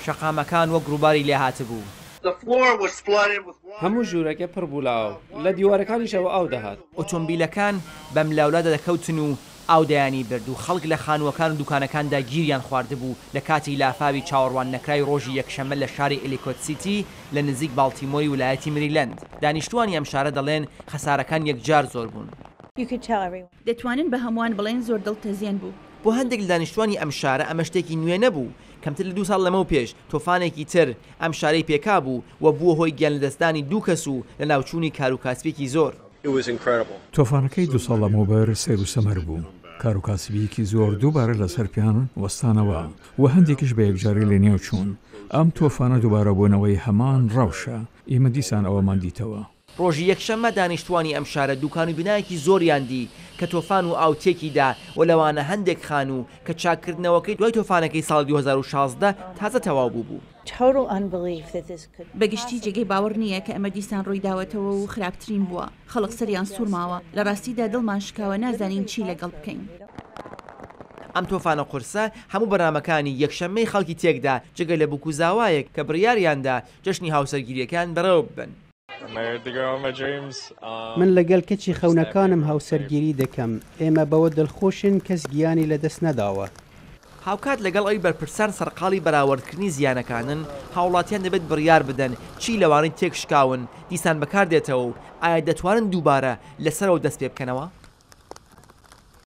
شەقامەکان وەک ڕووباری لێ هاتبوو. هەموو ژوورەکە پڕ بوولاوە لە دیوارەکانیشەوە ئاو دەهات. ئۆتۆمبیلەکان بەم لاولادە دەکەوتن و ئاو دەیانی برد و خەڵک لە خانووەکان و دوکانەکاندا گیریان خواردبوو لە کاتی لافاوی چاوەڕوان نەکرای ڕۆژی یەکشەممە لە شاری ئەلیکۆت سیتی لە نزیک باڵتیمۆری ویلایەتی مریلەند. دانیشتوانی ئەم شارە دەڵێن خەسارەکان یەکجار زۆر بوون. دەتوانن بە هەمووان بڵێن زۆر دڵتەزیێن بوو. بۆ هەندێک لە دانیشتوانی ئەم شارە ئەمە شتێکی نوێ نەبوو. کەمتر لە 2 ساڵ لەمەوە پێش تۆفانێکی تر ئەم شارەی پێکا بوو و بووە هۆی گیان لەدەستدانی 2 کەس و لە ناوچوونی کاروکاسبێکی زۆر. تۆفانەکەی 2 ساڵ لەمەوبەر سێر و سەمەر بوو. کاروکاسبیەکی زۆر دووبارە لەسەر پیان وەستانەوە و هەندێکیش بە یەکجاری لە نێو چوون. ئەم تۆفانە دووبارە بوونەوەی هەمان ڕەوشە. ئێمە دیسان ئەوەمان دیتەوە. ڕۆژی یەکشەممە دانیشتوانی ئەم شارە دوکان و بینایەکی زۆریان دی کە تۆفان و ئاوتێکیدا و لەوانە هەندێک خان و کە چاکردنەوەکەی دوای تۆفانەکەی ساڵ 2016 تازە تەواو بوو. بەگشتی جێگەی باوەڕ نییە کە ئەمە دیسان ڕووی داوەتەوە و خراپترین بووە. خەڵک سەریان سوورماوە لە ڕاستیدا دڵمان شکاوە نازانین چی لەگەڵ بکەین. ئەم تۆفانە قورسە هەموو بەرنامەکانی یەکشەممەی خەڵکی تێکدا جگە لە بکوزاوایەک کە بڕیاریاندا جەشنی هاوسەرگیریەکان بەڕێوە ببن. من لەگەڵ کەچی خەونەکانم هاوسەرگیری دەکەم. ئێمە بەوە دڵخۆشن کەس گیانی لەدەست نەداوە. هاوکات لەگەڵ ئەوی بەرپرسان سەرقاڵی بەراوردکردنی زیانەکانن هاوڵاتیان دەبێت بڕیار بدەن چی لەوانەی تێکشکاون دیسان بەکار دێتەوە و ئایا دەتوانن دووبارە لەسەرەوە دەست پێ بکەنەوە؟